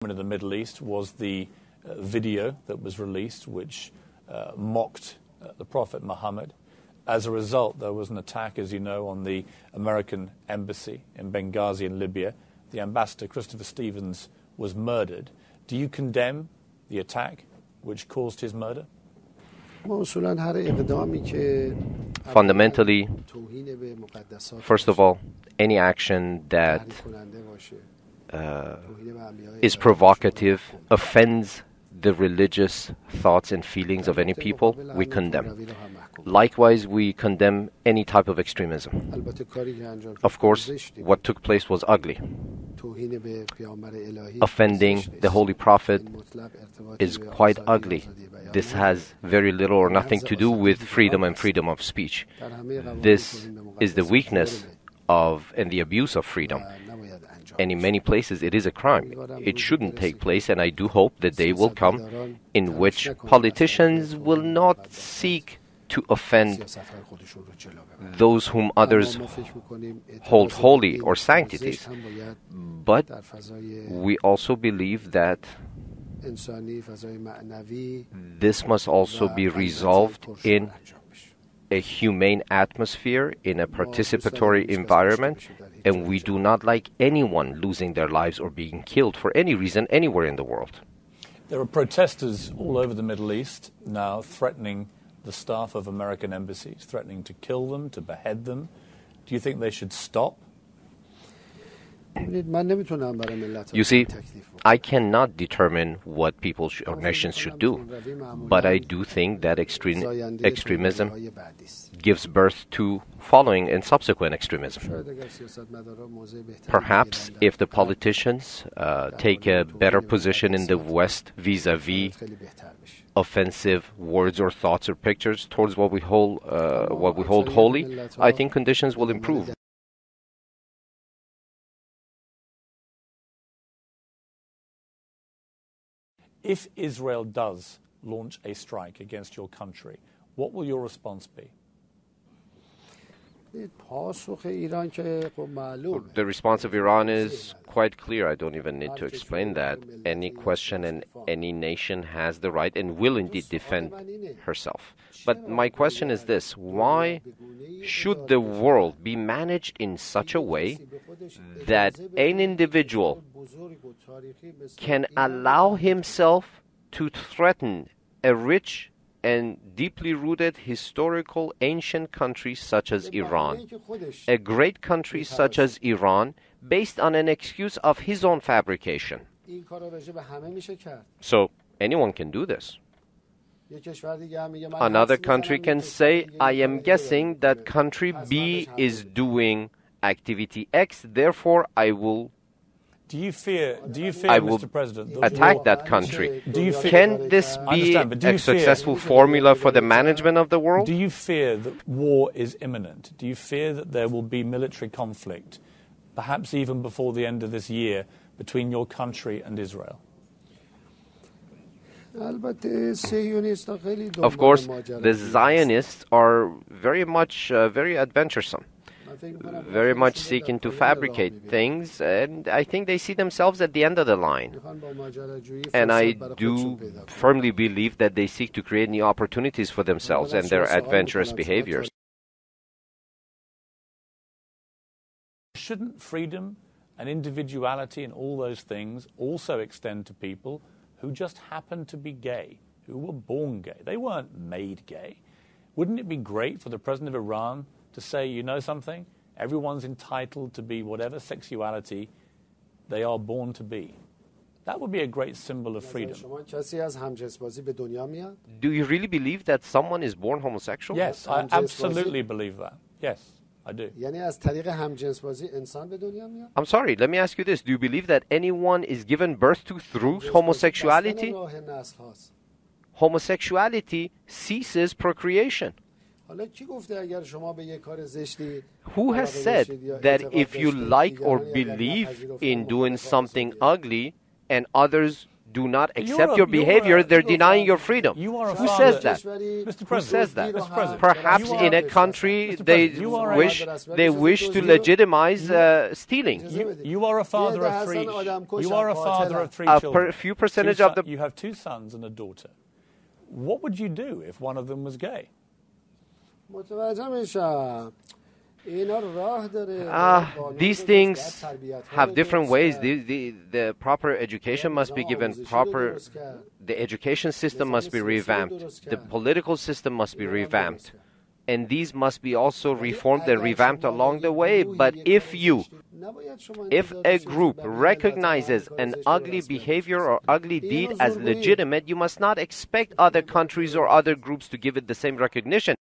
In the Middle East was the video that was released which mocked the Prophet Muhammad. As a result, there was an attack, as you know, on the American embassy in Benghazi in Libya. The ambassador, Christopher Stevens, was murdered. Do you condemn the attack which caused his murder? Fundamentally, first of all, any action that is provocative, offends the religious thoughts and feelings of any people, we condemn. Likewise, we condemn any type of extremism. Of course, what took place was ugly. Offending the Holy Prophet is quite ugly. This has very little or nothing to do with freedom and freedom of speech. This is the weakness of and the abuse of freedom. And in many places it is a crime. It shouldn't take place, and I do hope that day will come in which politicians will not seek to offend those whom others hold holy or sanctities. But we also believe that this must also be resolved in a humane atmosphere, in a participatory environment, and we do not like anyone losing their lives or being killed for any reason anywhere in the world. There are protesters all over the Middle East now threatening the staff of American embassies, threatening to kill them, to behead them. Do you think they should stop? You see, I cannot determine what people or nations should do, but I do think that extremism gives birth to following and subsequent extremism. Perhaps if the politicians take a better position in the West vis-a-vis offensive words or thoughts or pictures towards what we hold holy, I think conditions will improve. If Israel does launch a strike against your country, what will your response be? The response of Iran is quite clear. I don't even need to explain that. Any question and any nation has the right and will indeed defend herself. But my question is this: why should the world be managed in such a way that an individual can allow himself to threaten a rich and deeply rooted historical ancient country such as Iran, a great country such as Iran, based on an excuse of his own fabrication? So anyone can do this. Another country can say, I am guessing that country B is doing activity X, therefore I will Mr. President, attack that country. Can this be a successful formula for the management of the world? Do you fear that war is imminent? Do you fear that there will be military conflict, perhaps even before the end of this year, between your country and Israel? Of course, the Zionists are very adventuresome, very much seeking to fabricate things, and I think they see themselves at the end of the line. And I do firmly believe that they seek to create new opportunities for themselves and their adventurous behaviors. Shouldn't freedom and individuality and all those things also extend to people who just happen to be gay, who were born gay? They weren't made gay. Wouldn't it be great for the president of Iran to say, you know something, everyone's entitled to be whatever sexuality they are born to be? That would be a great symbol of freedom. Do you really believe that someone is born homosexual? Yes, I absolutely believe that. Yes, I do. I'm sorry, let me ask you this. Do you believe that anyone is given birth to through homosexuality? Homosexuality ceases procreation. Who has said that if you like or believe in doing something ugly and others do not accept your behavior, they're denying your freedom. Who says that? Who says that? Perhaps in a country they wish to legitimize stealing. You are a father of three. You are a father of three children. A few percentage of the... You have 2 sons and a daughter. What would you do if one of them was gay? These things have different ways. The proper education must be given. The education system must be revamped. The political system must be revamped. And these must be also reformed and revamped along the way. But if a group recognizes an ugly behavior or ugly deed as legitimate, you must not expect other countries or other groups to give it the same recognition.